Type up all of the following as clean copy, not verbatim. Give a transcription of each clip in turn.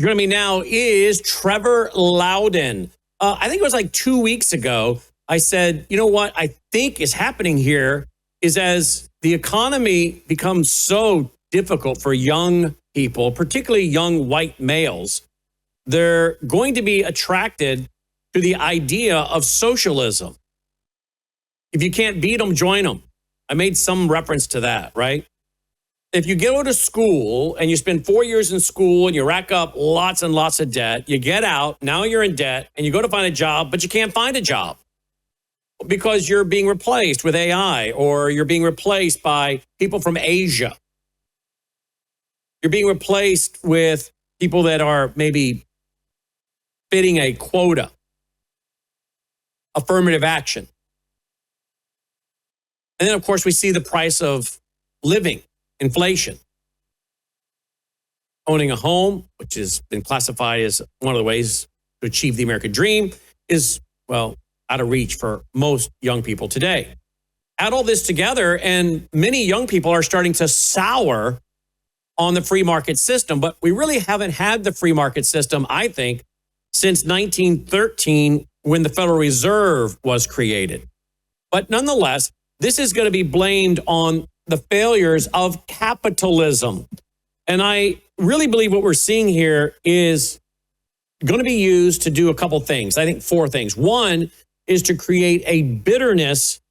Joining me now is Trevor Loudon. I think it was like 2 weeks ago, I said, you know what I think is happening here is as the economy becomes so difficult for young people, particularly young white males, they're going to be attracted to the idea of socialism. If you can't beat them, join them. I made some reference to that, right? If you go to school and you spend 4 years in school and you rack up lots and lots of debt, you get out, now you're in debt, and you go to find a job, but you can't find a job because you're being replaced with AI or you're being replaced by people from Asia. You're being replaced with people that are maybe fitting a quota, affirmative action. And then, of course, we see the price of living. Inflation. Owning a home, which has been classified as one of the ways to achieve the American dream, is, well, out of reach for most young people today. Add all this together, and many young people are starting to sour on the free market system. But we really haven't had the free market system, I think, since 1913 when the Federal Reserve was created. But nonetheless, this is going to be blamed on the failures of capitalism. And I really believe what we're seeing here is going to be used to do a couple things. I think 4 things. One is to create a bitterness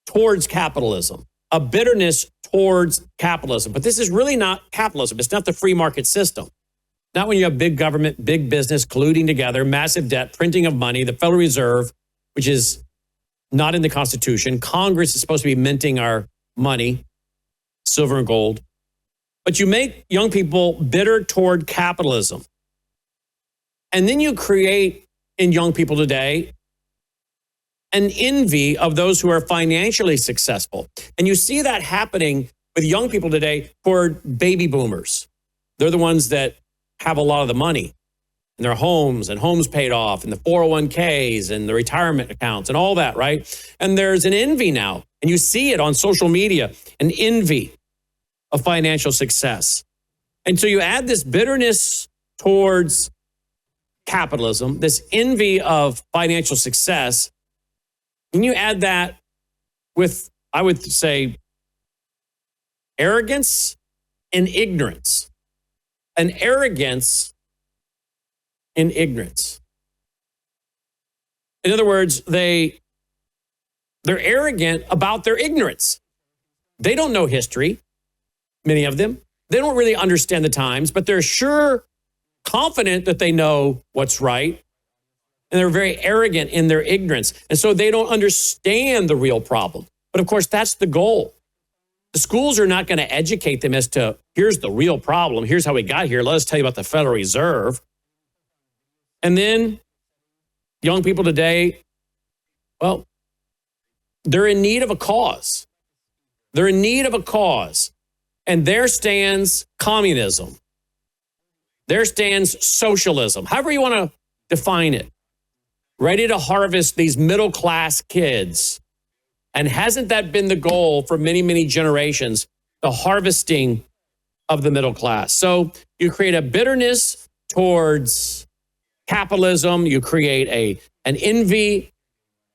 towards capitalism, a bitterness towards capitalism. But this is really not capitalism. It's not the free market system. Not when you have big government, big business colluding together, massive debt, printing of money, the Federal Reserve, which is not in the Constitution. Congress is supposed to be minting our money, silver and gold. But you make young people bitter toward capitalism. And then you create in young people today an envy of those who are financially successful. And you see that happening with young people today toward baby boomers. They're the ones that have a lot of the money in their homes and homes paid off and the 401ks and the retirement accounts and all that, right? And there's an envy now. And you see it on social media, an envy of financial success. And so you add this bitterness towards capitalism, this envy of financial success, and you add that with, I would say, arrogance and ignorance. An arrogance and ignorance. In other words, they're arrogant about their ignorance. They don't know history, many of them. They don't really understand the times, but they're sure confident that they know what's right. And they're very arrogant in their ignorance. And so they don't understand the real problem. But of course, that's the goal. The schools are not going to educate them as to, here's the real problem. Here's how we got here. Let us tell you about the Federal Reserve. And then young people today, well, they're in need of a cause. They're in need of a cause. And there stands communism. There stands socialism, however you want to define it. Ready to harvest these middle-class kids. And hasn't that been the goal for many, many generations, the harvesting of the middle class? So you create a bitterness towards capitalism. You create an envy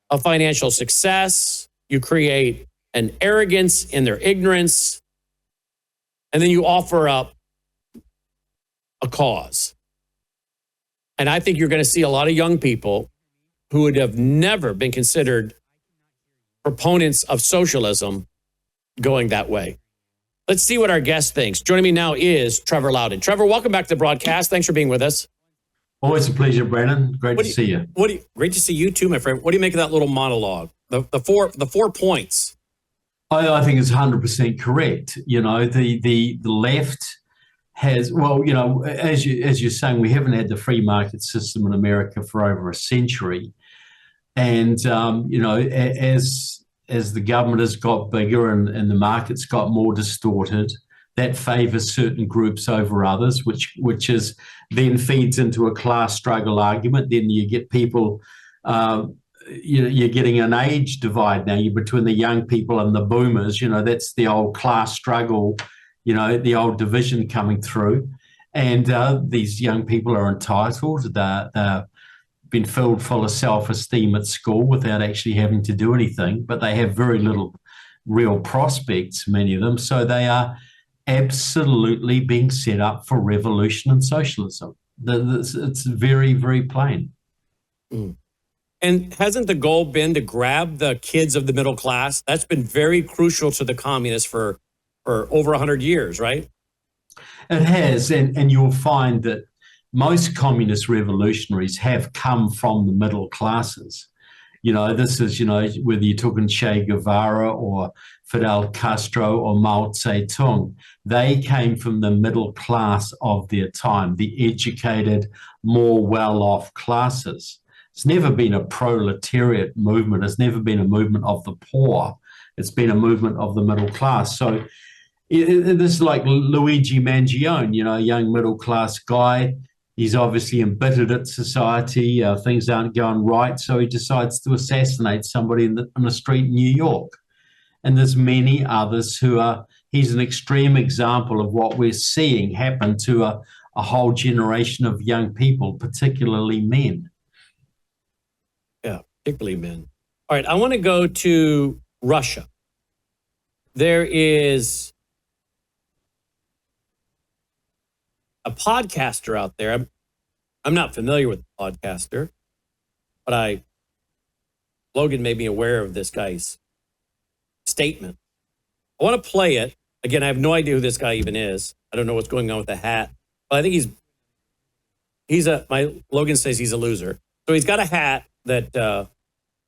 of financial success. You create an arrogance in their ignorance. And then you offer up a cause. And I think you're going to see a lot of young people who would have never been considered proponents of socialism going that way. Let's see what our guest thinks. Joining me now is Trevor Loudon. Trevor, welcome back to the broadcast. Thanks for being with us. Always a pleasure, Brandon. Great to see you. Great to see you too, my friend. What do you make of that little monologue? The four points. I think it's 100% correct. You know, the left has, well, you know, as you're saying, we haven't had the free market system in America for over a century. And, you know, as the government has got bigger and the market's got more distorted, that favors certain groups over others, which is then feeds into a class struggle argument. Then you get people, you're getting an age divide now between the young people and the boomers. You know, that's the old class struggle, you know, the old division coming through. And these young people are entitled. They've been filled full of self-esteem at school without actually having to do anything, but they have very little real prospects, many of them. So they are absolutely being set up for revolution and socialism. It's very, very plain. Mm. And hasn't the goal been to grab the kids of the middle class? That's been very crucial to the communists for over 100 years, right? It has, and you'll find that most communist revolutionaries have come from the middle classes. This is, whether you're talking Che Guevara or Fidel Castro or Mao Zedong, they came from the middle class of their time, the educated, more well-off classes. It's never been a proletariat movement. It's never been a movement of the poor. It's been a movement of the middle class. So this is like Luigi Mangione, a young middle-class guy. He's obviously embittered at society. Things aren't going right, so he decides to assassinate somebody in the street in New York. And there's many others he's an extreme example of what we're seeing happen to a whole generation of young people, particularly men. Yeah, particularly men. All right, I want to go to Russia. There is a podcaster out there. I'm not familiar with the podcaster, but Logan made me aware of this guy's statement. I want to play it. Again, I have no idea who this guy even is. I don't know what's going on with the hat, but I think Logan says he's a loser. So he's got a hat that, the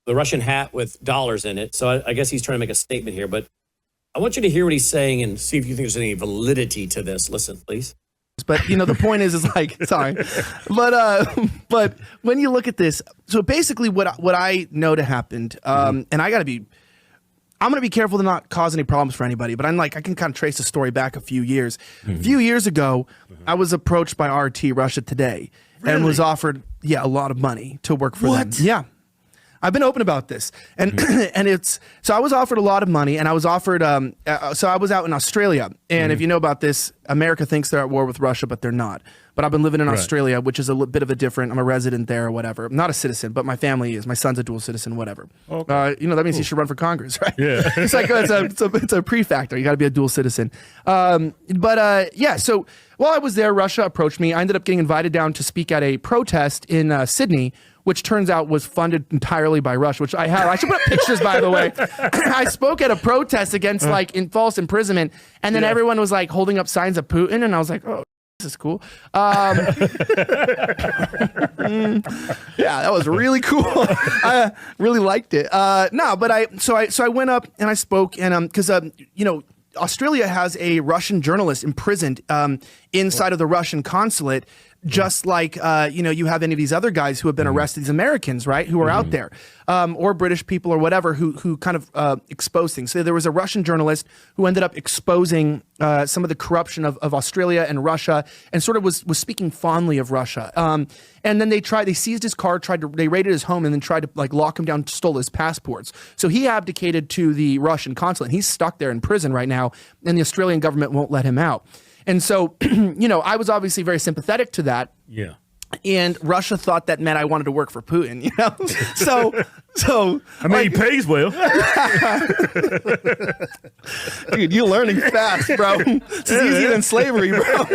Russian hat with dollars in it. So I guess he's trying to make a statement here, but I want you to hear what he's saying and see if you think there's any validity to this. Listen, please. But the point is like, sorry, but when you look at this, so basically what I know to happened, and I'm gonna be careful to not cause any problems for anybody. But I can kind of trace the story back a few years. A few years ago, I was approached by RT Russia Today and was offered a lot of money to work for them. Yeah. I've been open about this, and so I was offered a lot of money, and I was offered. So I was out in Australia, and if you know about this, America thinks they're at war with Russia, but they're not. But I've been living in Australia, which is a bit of a different. I'm a resident there or whatever. I'm not a citizen, but my family is. My son's a dual citizen, whatever. Okay. That means he should run for Congress, right? Yeah. It's like it's a pre-factor. You got to be a dual citizen. So while I was there, Russia approached me. I ended up getting invited down to speak at a protest in Sydney, which turns out was funded entirely by Russia, which I have. I should put up pictures, by the way. I spoke at a protest against false imprisonment, and then everyone was like holding up signs of Putin, and I was like, oh, this is cool. Yeah, that was really cool. I really liked it. So I went up and I spoke, and because Australia has a Russian journalist imprisoned inside of the Russian consulate, just like, you have any of these other guys who have been arrested, these Americans, right, who are out there, or British people or whatever, who kind of expose things. So there was a Russian journalist who ended up exposing some of the corruption of Australia and Russia, and sort of was speaking fondly of Russia. And then they seized his car, they raided his home, and then tried to lock him down, stole his passports. So he abdicated to the Russian consulate. He's stuck there in prison right now, and the Australian government won't let him out. And so, I was obviously very sympathetic to that. Yeah. And Russia thought that meant I wanted to work for Putin, So I mean, he pays well. Dude, you're learning fast, bro. This is easier than slavery, bro.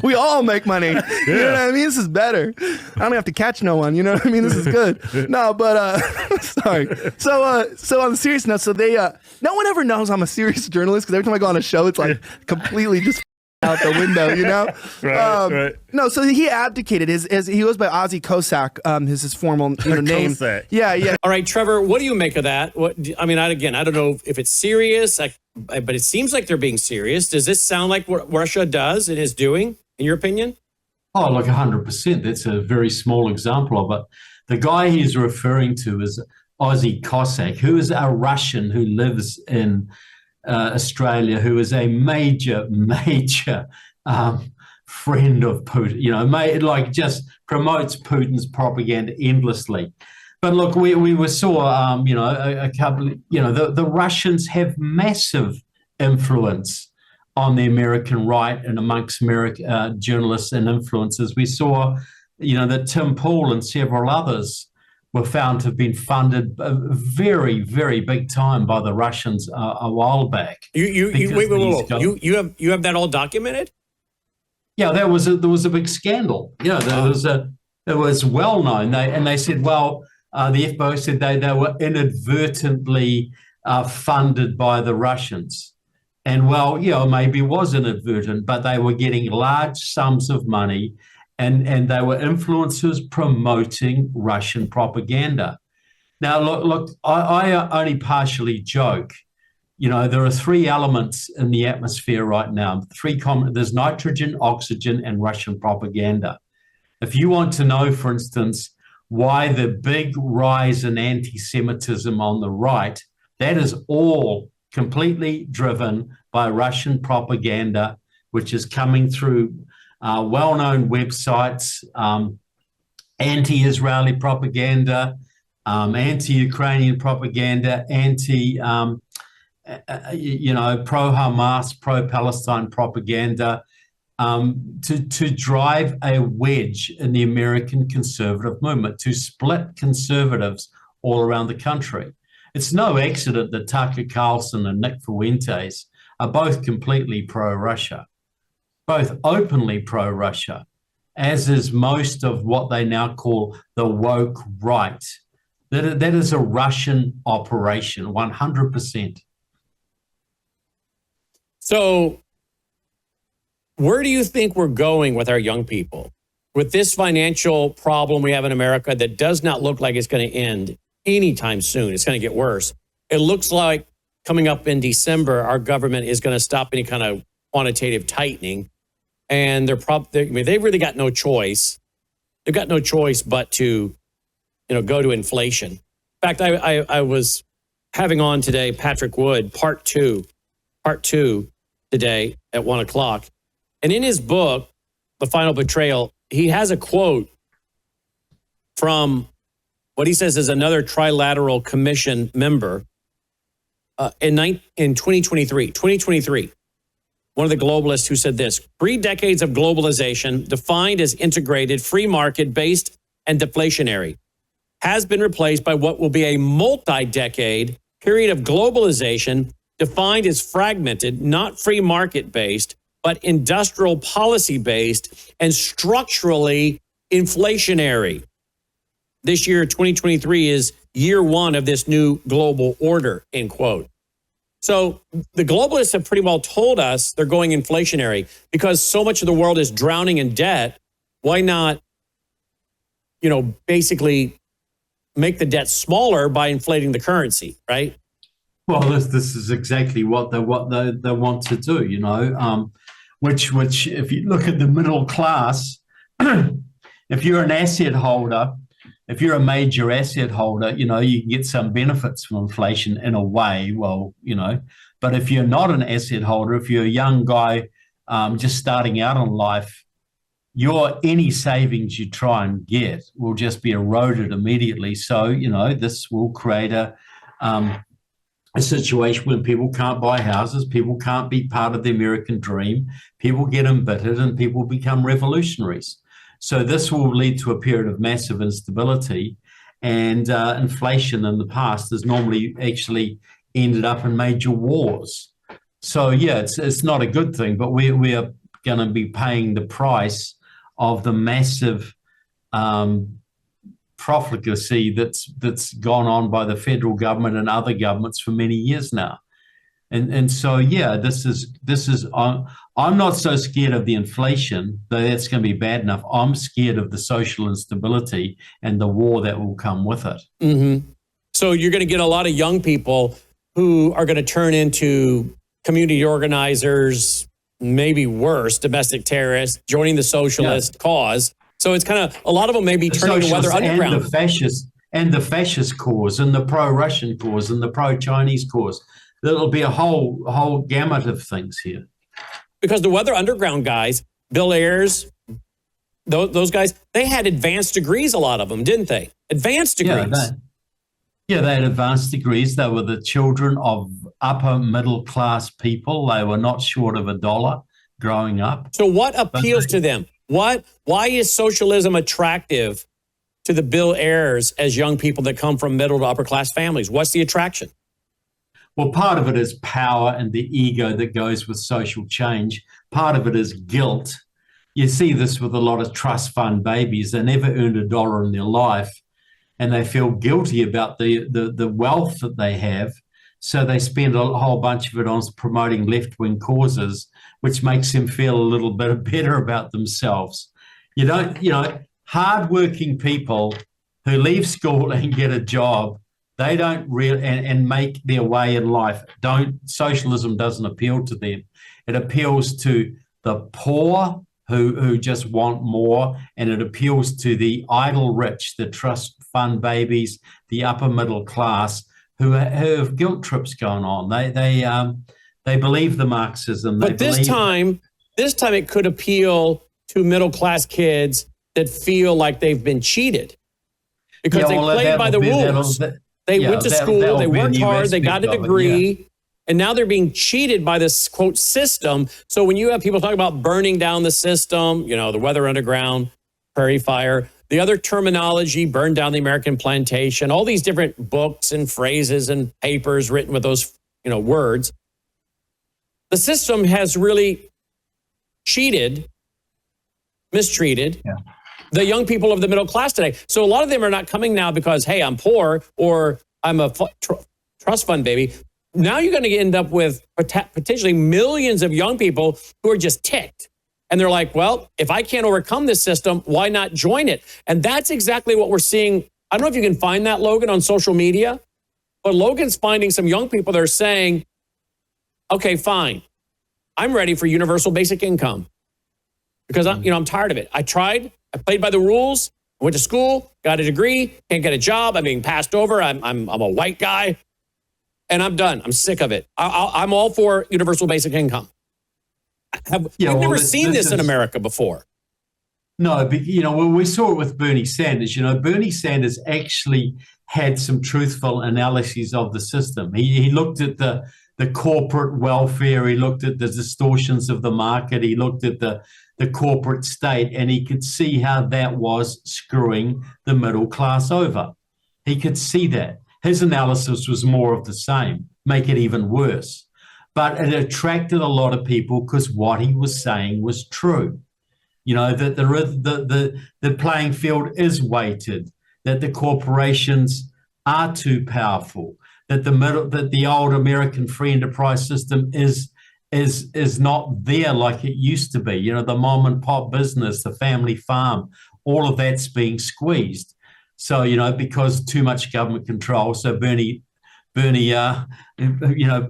We all make money. Yeah. You know what I mean? This is better. I don't have to catch no one. You know what I mean? This is good. No, but sorry. So on the serious note, so they no one ever knows I'm a serious journalist, because every time I go on a show, it's like completely just out the window, Right. No, so he abdicated. He goes by Ozzy Cossack, his formal name. Cossack. Yeah. All right, Trevor, what do you make of that? I don't know if it's serious, but it seems like they're being serious. Does this sound like what Russia does and is doing, in your opinion? Oh, like 100%. That's a very small example of it. The guy he's referring to is Ozzy Cossack, who is a Russian who lives in Australia, who is a major friend of Putin, just promotes Putin's propaganda endlessly. But look, we saw, a couple, the Russians have massive influence on the American right and amongst journalists and influencers. We saw, that Tim Pool and several others were found to have been funded very, very big time by the Russians a while back. Wait. You have that all documented? Yeah, there was a big scandal. Yeah, it was well known. They said, well, the FBI said they were inadvertently funded by the Russians. And well, maybe it was inadvertent, but they were getting large sums of money, and they were influencers promoting Russian propaganda. Now, look, I only partially joke. There are three elements in the atmosphere right now. There's nitrogen, oxygen, and Russian propaganda. If you want to know, for instance, why the big rise in anti-Semitism on the right, that is all completely driven by Russian propaganda, which is coming through well-known websites, anti-Israeli propaganda, anti-Ukrainian propaganda, pro-Hamas, pro-Palestine propaganda, to drive a wedge in the American conservative movement, to split conservatives all around the country. It's no accident that Tucker Carlson and Nick Fuentes are both completely pro-Russia, both openly pro-Russia, as is most of what they now call the woke right. That is a Russian operation, 100%. So where do you think we're going with our young people? With this financial problem we have in America that does not look like it's going to end anytime soon, it's going to get worse. It looks like coming up in December, our government is going to stop any kind of quantitative tightening. And they've really got no choice. They've got no choice but to, go to inflation. In fact, I was having on today Patrick Wood, part two today at 1:00. And in his book, The Final Betrayal, he has a quote from what he says is another trilateral commission member in 2023, one of the globalists who said this: 3 decades of globalization, defined as integrated, free market based and deflationary, has been replaced by what will be a multi-decade period of globalization defined as fragmented, not free market based, but industrial policy based and structurally inflationary. This year, 2023, is year one of this new global order, end quote. So the globalists have pretty well told us they're going inflationary because so much of the world is drowning in debt. Why not, basically make the debt smaller by inflating the currency, right? Well, this is exactly what they want to do, which if you look at the middle class, if you're an asset holder, if you're a major asset holder, you can get some benefits from inflation in a way, but if you're not an asset holder, if you're a young guy just starting out in life, any savings you try and get will just be eroded immediately. So, this will create a situation where people can't buy houses, people can't be part of the American dream, people get embittered, and people become revolutionaries. So this will lead to a period of massive instability, and inflation in the past has normally actually ended up in major wars. So yeah, it's not a good thing, but we are going to be paying the price of the massive profligacy that's gone on by the federal government and other governments for many years now. And so, yeah, this is I'm not so scared of the inflation, though that's going to be bad enough. I'm scared of the social instability and the war that will come with it. Mm-hmm. So you're going to get a lot of young people who are going to turn into community organizers, maybe worse, domestic terrorists, joining the socialist cause. So it's kind of, a lot of them may be turning to Weather Underground. And the fascist cause, and the pro-Russian cause, and the pro-Chinese cause. There'll be a whole gamut of things here. Because the Weather Underground guys, Bill Ayers, those guys, they had advanced degrees, a lot of them, didn't they? Advanced degrees. Yeah, they had advanced degrees. They were the children of upper middle class people. They were not short of $1 growing up. So what appeals to them? Why is socialism attractive to the Bill heirs as young people that come from middle to upper class families? What's the attraction? Well, part of it is power and the ego that goes with social change. Part of it is guilt. You see this with a lot of trust fund babies. They never earned $1 in their life, and they feel guilty about the wealth that they have. So they spend a whole bunch of it on promoting left-wing causes, which makes them feel a little bit better about themselves. Hardworking people who leave school and get a job, they don't really and make their way in life. Socialism doesn't appeal to them. It appeals to the poor who just want more, and it appeals to the idle rich, the trust fund babies, the upper middle class who have guilt trips going on. They believe the Marxism. But this time it could appeal to middle class kids that feel like they've been cheated because they played by the rules. They went to school, they worked hard, they got a degree, and now they're being cheated by this, quote, system. So when you have people talking about burning down the system, the Weather Underground, Prairie Fire, the other terminology, burn down the American plantation, all these different books and phrases and papers written with those, words, the system has really mistreated the young people of the middle class today. So a lot of them are not coming now because, hey, I'm poor or I'm a trust fund baby. Now you're going to end up with potentially millions of young people who are just ticked. And they're like, well, if I can't overcome this system, why not join it? And that's exactly what we're seeing. I don't know if you can find that, Logan, on social media, but Logan's finding some young people that are saying, okay, fine, I'm ready for universal basic income because I'm tired of it. I tried. I played by the rules. I went to school, got a degree, can't get a job. I'm being passed over. I'm a white guy, and I'm done. I'm sick of it. I'm all for universal basic income. We've never seen this in America before. No, but we saw it with Bernie Sanders. Bernie Sanders actually had some truthful analyses of the system. He looked at the corporate welfare. He looked at the distortions of the market. He looked at the corporate state, and he could see how that was screwing the middle class over. He could see that. His analysis was more of the same, make it even worse. But it attracted a lot of people because what he was saying was true. That the playing field is weighted, that the corporations are too powerful, that the old American free enterprise system is not there like it used to be. The mom and pop business, the family farm, all of that's being squeezed. So, because too much government control. So Bernie,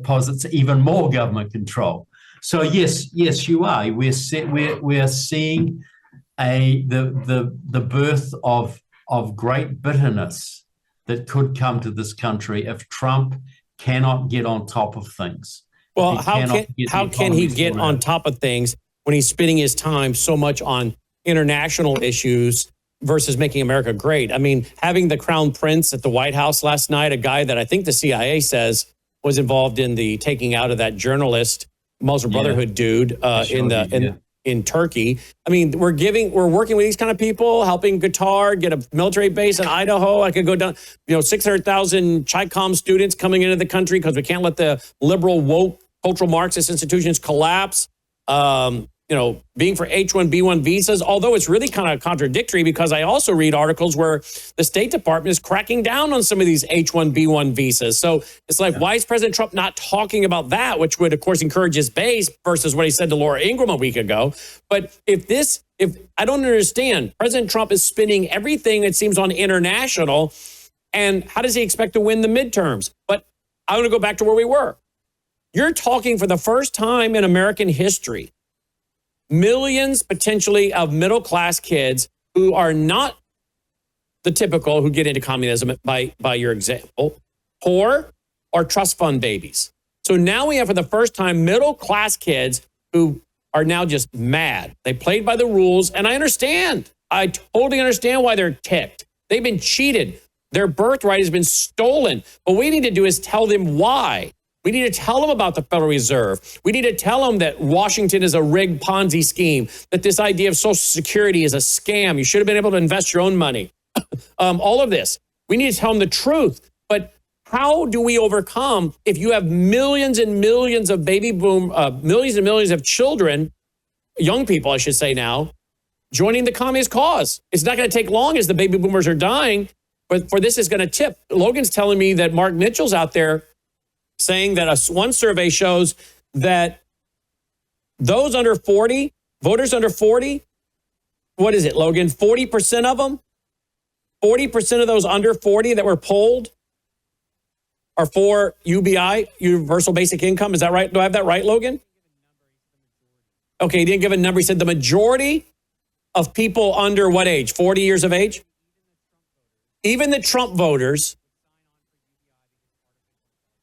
posits even more government control. So yes, you are. We're seeing the birth of great bitterness that could come to this country if Trump cannot get on top of things. Well, how can he get on top of things when he's spending his time so much on international issues versus making America great? I mean, having the Crown Prince at the White House last night, a guy that I think the CIA says was involved in the taking out of that journalist, Muslim Brotherhood dude in Turkey. I mean, we're working with these kind of people, helping Qatar get a military base in Idaho. I could go down, 600,000 Chi-Com students coming into the country because we can't let the liberal, woke, cultural Marxist institutions collapse. Being for H-1B1 visas, although it's really kind of contradictory because I also read articles where the State Department is cracking down on some of these H-1B1 visas. So it's like, why is President Trump not talking about that, which would, of course, encourage his base versus what he said to Laura Ingraham a week ago? But if I don't understand, President Trump is spending everything, it seems, on international, and how does he expect to win the midterms? But I want to go back to where we were. You're talking for the first time in American history, millions potentially of middle-class kids who are not the typical who get into communism by your example, poor or trust fund babies. So now we have for the first time middle-class kids who are now just mad. They played by the rules, and I understand. I totally understand why they're ticked. They've been cheated. Their birthright has been stolen. But what we need to do is tell them why. We need to tell them about the Federal Reserve. We need to tell them that Washington is a rigged Ponzi scheme, that this idea of Social Security is a scam. You should have been able to invest your own money. All of this. We need to tell them the truth. But how do we overcome if you have millions and millions of millions and millions of children, young people, I should say now, joining the communist cause? It's not going to take long as the baby boomers are dying, but for this is going to tip. Logan's telling me that Mark Mitchell's out there saying that one survey shows that those under 40, voters under 40, what is it, Logan? 40% of them, 40% of those under 40 that were polled are for UBI, Universal Basic Income. Is that right? Do I have that right, Logan? Okay, he didn't give a number. He said the majority of people under what age? 40 years of age? Even the Trump voters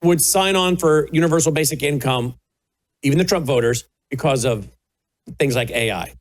would sign on for universal basic income, even the Trump voters, because of things like AI.